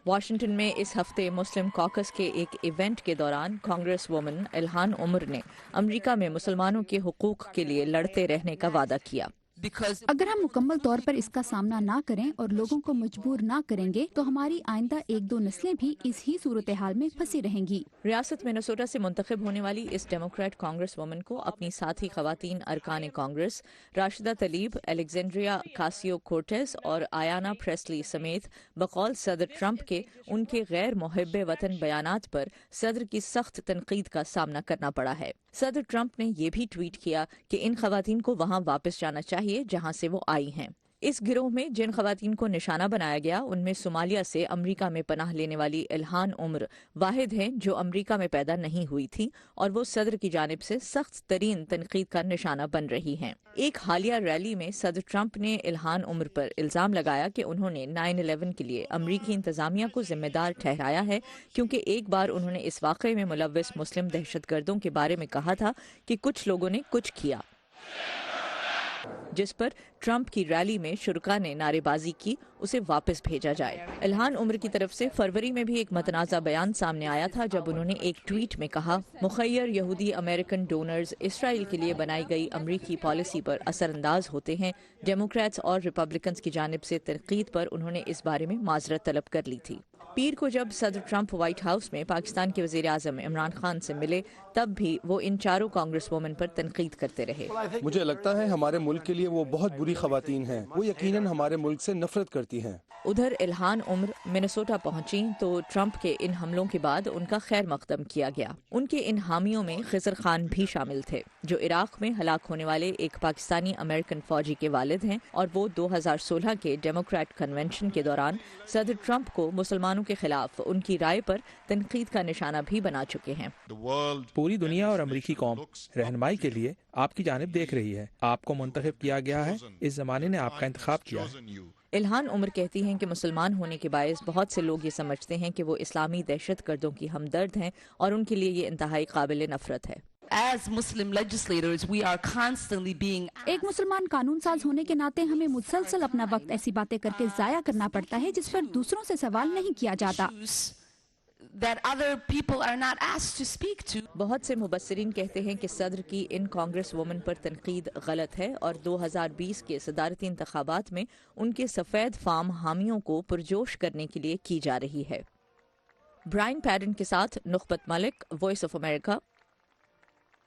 Washington میں اس ہفتے مسلم cocks کے ایک ایونٹ کے دوران کانگریس وومن الہان عمر نے امریکہ میں مسلمانوں کے حقوق کے لیے لڑتے رہنے کا وعدہ کیا۔ اگر ہم مکمل طور پر اس کا سامنا نہ کریں اور لوگوں کو مجبور نہ کریں گے تو ہماری آئندہ 1-2 نسلیں بھی اس ہی صورتحال میں پھنسی رہیں گی۔ ریاست منیسوٹا سے منتخب ہونے والی اس ڈیموکریٹ کانگریس وومن کو اپنی ساتھی خواتین ارکان کانگریس راشدہ طلیب، الیگزینڈریا کاسیو کورٹیز اور آیانا پریسلی سمیت بقول صدر ٹرمپ کے ان کے غیر محب وطن بیانات پر صدر کی سخت تنقید کا سامنا کرنا پڑا ہے۔ صدر ٹرمپ نے یہ بھی ٹویٹ کیا کہ ان خواتین کو وہاں واپس جانا چاہیے جہاں سے وہ آئی ہیں۔ اس گروہ میں جن خواتین کو نشانہ بنایا گیا ان میں صومالیہ سے امریکہ میں پناہ لینے والی الہان عمر واحد ہیں جو امریکہ میں پیدا نہیں ہوئی تھی اور وہ صدر کی جانب سے سخت ترین تنقید کا نشانہ بن رہی ہیں۔ ایک حالیہ ریلی میں صدر ٹرمپ نے الہان عمر پر الزام لگایا کہ انہوں نے 9/11 کے لیے امریکی انتظامیہ کو ذمہ دار ٹھہرایا ہے کیونکہ ایک بار انہوں نے اس واقعے میں ملوث مسلم دہشت گردوں کے بارے میں کہا تھا کہ کچھ لوگوں نے کچھ کیا، جس پر ٹرمپ کی ریلی میں شرکاء نے نعرے بازی کی اسے واپس بھیجا جائے۔ الہان عمر کی طرف سے فروری میں بھی ایک متنازع بیان سامنے آیا تھا جب انہوں نے ایک ٹویٹ میں کہا مخیر یہودی امریکن ڈونرز اسرائیل کے لیے بنائی گئی امریکی پالیسی پر اثر انداز ہوتے ہیں۔ ڈیموکریٹس اور ریپبلکنز کی جانب سے تنقید پر انہوں نے اس بارے میں معذرت طلب کر لی تھی۔ پیر کو جب صدر ٹرمپ وائٹ ہاؤس میں پاکستان کے وزیر اعظم عمران خان سے ملے تب بھی وہ ان چاروں کانگریس وومن پر تنقید کرتے رہے۔ مجھے لگتا ہے ہمارے ملک کے لیے وہ بہت بری خواتین ہیں، وہ یقیناً ہمارے ملک سے نفرت کرتی ہیں۔ ادھر الہان عمر منیسوٹا پہنچیں تو ٹرمپ کے ان حملوں کے بعد ان کا خیر مقدم کیا گیا۔ ان کے ان حامیوں میں خضر خان بھی شامل تھے جو عراق میں ہلاک ہونے والے ایک پاکستانی امریکن فوجی کے والد ہیں اور وہ 2016 کے ڈیموکریٹ کنونشن کے دوران صدر ٹرمپ کو مسلمانوں کے خلاف ان کی رائے پر تنقید کا نشانہ بھی بنا چکے ہیں۔ پوری دنیا اور امریکی قوم رہنمائی کے لیے آپ کی جانب دیکھ رہی ہے۔ آپ کو منتخب کیا گیا ہے، اس زمانے نے آپ کا انتخاب کیا ہے۔ الہان عمر کہتی ہیں کہ مسلمان ہونے کے باعث بہت سے لوگ یہ سمجھتے ہیں کہ وہ اسلامی دہشت گردوں کی ہمدرد ہیں اور ان کے لیے یہ انتہائی قابل نفرت ہے۔ As Muslim legislators, we are constantly being ایک مسلمان قانون ساز ہونے کے ناطے ہمیں مسلسل اپنا وقت ایسی باتیں کر کے ضائع کرنا پڑتا ہے جس پر دوسروں سے سوال نہیں کیا جاتا۔ that other people are not asked to speak to. بہت سے مبصرین کہتے ہیں کہ صدر کی ان کانگریس وومن پر تنقید غلط ہے اور 2020 کے صدارتی انتخابات میں ان کے سفید فام حامیوں کو پرجوش کرنے کے لیے کی جا رہی ہے۔ برائن پیڈن کے ساتھ نخبت ملک، وائس آف امریکہ،